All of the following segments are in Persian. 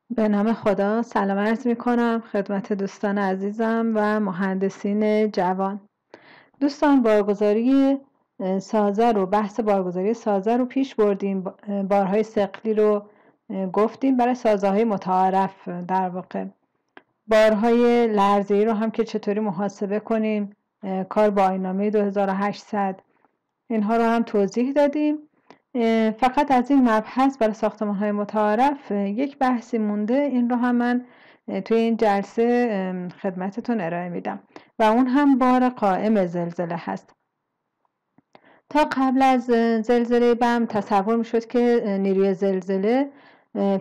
به نام خدا سلام عرض می کنم خدمت دوستان عزیزم و مهندسین جوان. دوستان بارگذاری سازه رو بحث بارگذاری سازه رو پیش بردیم. بارهای ثقلی رو گفتیم برای سازه های متعارف، در واقع بارهای لرزه‌ای رو هم که چطوری محاسبه کنیم، کار با آیین‌نامه 2800 اینها رو هم توضیح دادیم. فقط از این مبحث برای ساختمان‌های متعارف یک بحثی مونده، این رو هم من توی این جلسه خدمتتون ارائه میدم و اون هم بار قائم زلزله هست. تا قبل از زلزله بم تصور میشد که نیروی زلزله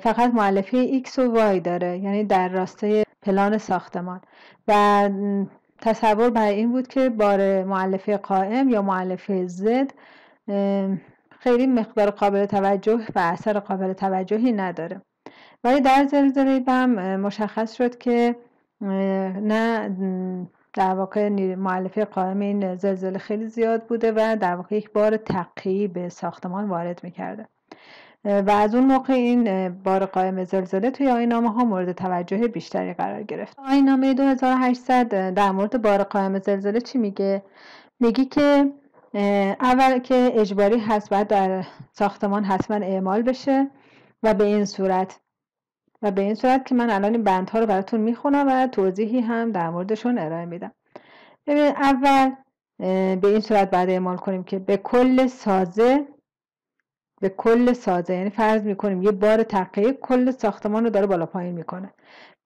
فقط مؤلفه X و Y داره، یعنی در راستای پلان ساختمان، و تصور بر این بود که بار مؤلفه قائم یا مؤلفه Z خیلی مقدار قابل توجه و اثر قابل توجهی نداره. ولی در زلزله بم مشخص شد که نه، در واقع مؤلفه قائم این زلزله خیلی زیاد بوده و در واقع یک بار تقیی به ساختمان وارد میکرده و از اون موقع این بار قائم زلزله توی آیین‌نامه ها مورد توجه بیشتری قرار گرفت. آیین‌نامه 2800 در مورد بار قائم زلزله چی میگه؟ میگی که اول که اجباری هست باید در ساختمان حتما اعمال بشه و به این صورت که من الان این بندها رو براتون میخونم و توضیحی هم در موردشون ارائه میدم. ببینید، اول به این صورت باید اعمال کنیم که به کل سازه، یعنی فرض میکنیم یه بار تقیه کل ساختمان رو داره بالا پایین میکنه،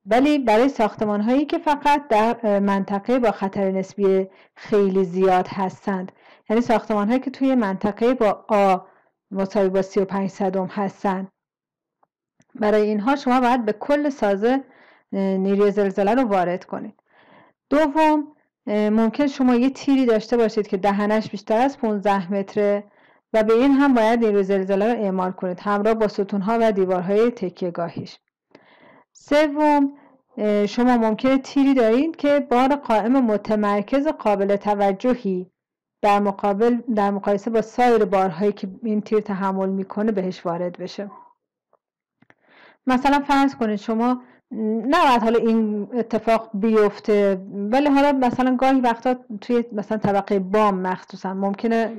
ولی برای ساختمان هایی که فقط در منطقه با خطر نسبی خیلی زیاد هستند، یعنی ساختمان هایی که توی منطقه با آ مساوی با 35 صدم هستند، برای اینها شما باید به کل سازه نیروی زلزله رو وارد کنید. دوم، ممکن شما یه تیری داشته باشید که دهنش بیشتر از 15 متره و به این هم باید نیروی زلزله رو اعمال کنید، همراه با ستونها و دیوارهای تکیه‌گاهیش. سوم، شما ممکنه تیری دارید که بار قائم متمرکز قابل توجهی در مقایسه با سایر بارهایی که این تیر تحمل میکنه بهش وارد بشه. مثلا فرض کنید شما نباید حالا این اتفاق بیفته، ولی حالا مثلا گاهی وقتا توی مثلا طبقه بام مخصوصا ممکنه،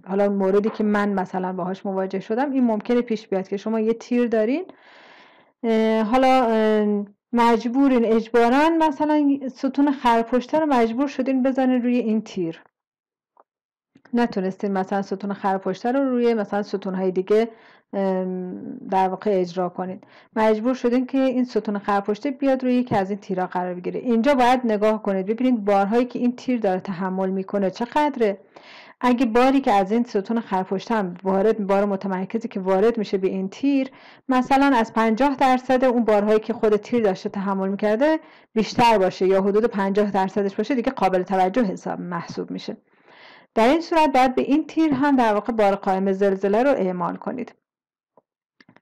حالا موردی که من مثلا باهاش مواجه شدم، این ممکنه پیش بیاد که شما یه تیر دارین، حالا مجبورین اجباراً مثلا ستون خرپشته رو مجبور شدین بزنین روی این تیر، نتونستین مثلا ستون خرپشته رو روی مثلا ستونهای دیگه در واقع اجرا کنید، مجبور شدین که این ستون خرپشته بیاد روی یکی از این تیرها قرار بگیره. اینجا باید نگاه کنید ببینید بارهایی که این تیر داره تحمل میکنه چقدره. اگه باری که از این ستون خرپشته هم بار متمرکزی که وارد میشه به این تیر مثلا از 50% اون بارهایی که خود تیر داشته تحمل میکرده بیشتر باشه یا حدود 50%ش باشه، دیگه قابل توجه حساب محسوب میشه. در این صورت باید به این تیر هم در واقع بار قائم زلزله رو اعمال کنید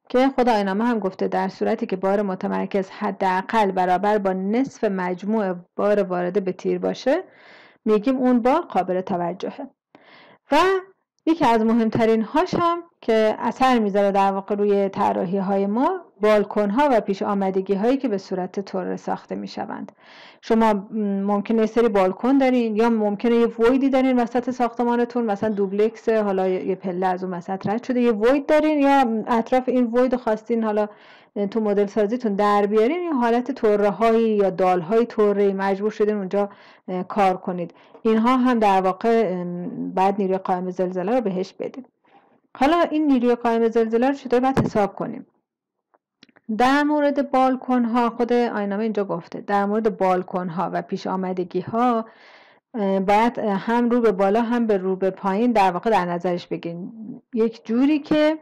که خود آیین‌نامه هم گفته در صورتی که بار متمرکز حداقل برابر با نصف مجموع بار وارده به تیر باشه، میگیم اون بار قابل توجهه. و یکی از مهمترین هاش هم که اثر میذاره در واقع روی طراحی های ما، بالکن ها و پیش آمدگی هایی که به صورت طره ساخته میشوند. شما ممکنه یه سری بالکن دارین یا ممکنه یه ویدی دارین وسط ساختمانتون، مثلا دوبلکس، حالا یه پله از اون وسط رد شده یه وید دارین، یا اطراف این وید خواستین حالا تو مدل سازیتون در بیارین، یا حالت طره هایی یا دال های طره مجبور شدین اونجا کار کنید. اینها هم در واقع بعد نیروی قائم زلزله رو بهش بدید. حالا این نیروی قائم زلزله رو چطور باید حساب کنیم؟ در مورد بالکن ها خود آیین‌نامه اینجا گفته در مورد بالکن ها و پیش آمدگی ها باید هم رو به بالا هم به رو به پایین در واقع در نظرش بگیریم، یک جوری که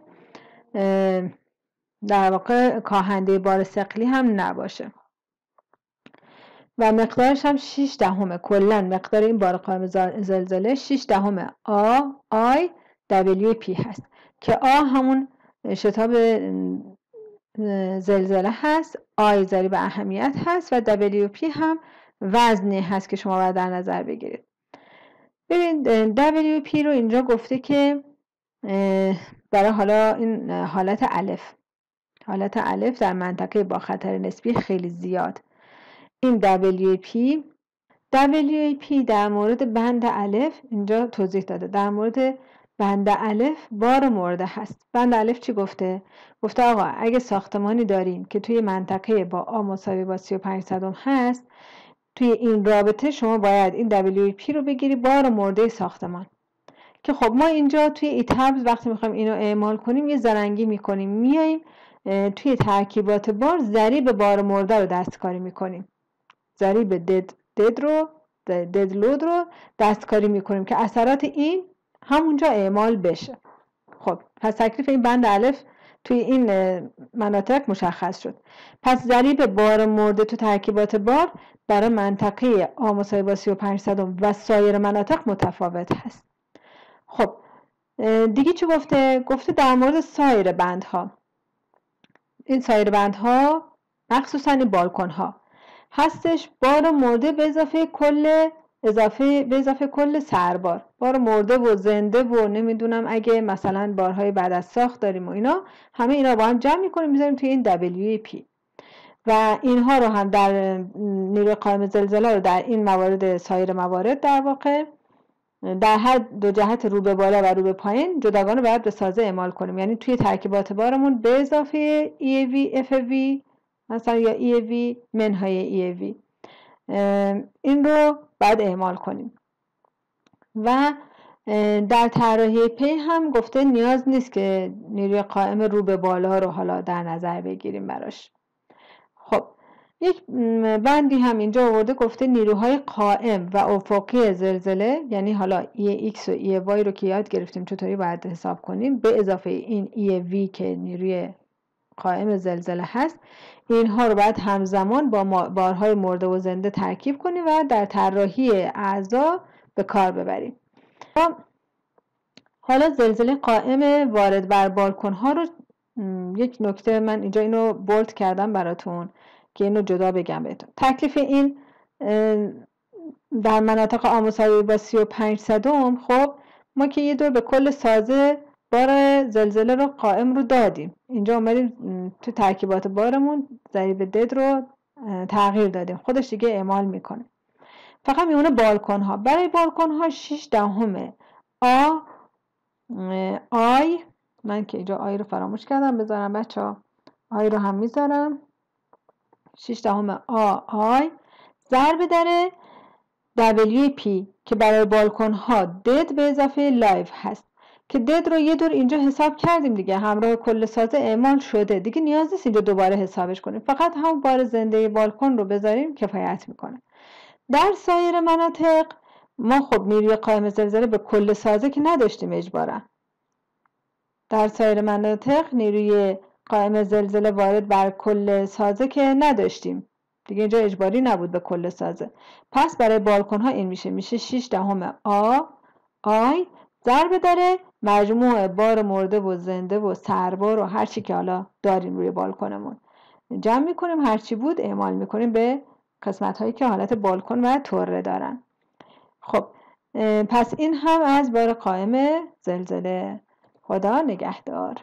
در واقع کاهنده بار ثقلی هم نباشه و مقدارش هم 6/10 کلا مقدار این بار قائم زلزله 6/10 آی دبلیو پی هست که آ همون شتاب زلزله هست، آی ضریب اهمیت هست و دبلیو پی هم وزنی هست که شما باید در نظر بگیرید. ببینید دبلیو پی رو اینجا گفته که برای حالا این حالت الف، حالت الف در منطقه با خطر نسبی خیلی زیاد. این WAP در مورد بند الف اینجا توضیح داده. در مورد بند الف بار مرده هست. بند الف چی گفته؟ گفته آقا اگه ساختمانی داریم که توی منطقه با آ مساوی با 35 صدم هست، توی این رابطه شما باید این WAP رو بگیری بار مرده ساختمان. که خب ما اینجا توی ایتابز وقتی میخوایم اینو اعمال کنیم یه زرنگی میکنیم، میاییم توی ترکیبات بار ضریب بار مرده رو دستکاری میکنیم. ضریب دد لود رو دستکاری میکنیم که اثرات این همونجا اعمال بشه. خب پس تکلیف این بند الف توی این مناطق مشخص شد. پس ضریب بار مرده تو ترکیبات بار برای منطقه آ مساوی با 35 صدم و سایر مناطق متفاوت هست. خب دیگه چی گفته؟ گفته در مورد سایر بندها. این سایر بندها مخصوصا این بالکن ها هستش بار مرده به اضافه کل سربار. بار مرده و زنده و نمیدونم اگه مثلا بارهای بعد از ساخت داریم و اینا، همه اینا با هم جمع میکنیم میذاریم توی این WAP و اینها رو هم در نیروی قائم زلزله رو در این موارد سایر موارد در واقع در هر دو جهت رو به بالا و رو به پایین جداگانه باید به سازه اعمال کنیم. یعنی توی ترکیبات بارمون به اضافه EAV FV مثلا یا EAV منهای EAV این رو باید اعمال کنیم. و در طراحی پی هم گفته نیاز نیست که نیروی قائم رو به بالا رو حالا در نظر بگیریم براش. خب یک بندی هم اینجا آورده گفته نیروهای قائم و افقی زلزله، یعنی حالا EX و EY رو که یاد گرفتیم چطوری باید حساب کنیم، به اضافه این EV که نیروی قائم زلزله هست، اینها رو باید همزمان با بارهای مرده و زنده ترکیب کنیم و در طراحی اعضا به کار ببریم. حالا زلزله قائم وارد بر بالکن ها رو یک نکته من اینجا اینو بولد کردم براتون که اینو جدا بگم بهتون. تکلیف این در مناطق آ مساوی با 35 صدم، خب ما که یه دور به کل سازه بار زلزله رو قائم رو دادیم، اینجا اومدیم تو ترکیبات بارمون ضریب دد رو تغییر دادیم، خودش دیگه اعمال میکنه. فقط میمونه بالکن ها. برای بالکن ها 6/10 آی، من که اینجا آی رو فراموش کردم بذارم بچه ها، آی رو هم میذارم، 6/10 آی ضرب در WP که برای بالکن ها دد به اضافه لایف هست که دد رو یه دور اینجا حساب کردیم دیگه، همراه کل سازه اعمال شده، دیگه نیاز نیست اینجا دوباره حسابش کنیم، فقط همون بار زنده بالکن رو بذاریم کفایت میکنه. در سایر مناطق ما خب نیروی قائم زلزله به کل سازه که نداشتیم اجبارا. در سایر مناطق نیروی قائم زلزله وارد بر کل سازه که نداشتیم دیگه، اینجا اجباری نبود به کل سازه. پس برای بالکن ها این میشه 6/10 آی ضرب در مجموع بار مرده و زنده و سربار و هر چی که حالا داریم روی بالکنمون، جمع میکنیم هرچی بود اعمال میکنیم به قسمت هایی که حالت بالکن و طره دارن. خب پس این هم از بار قائم زلزله. خدا نگهدار.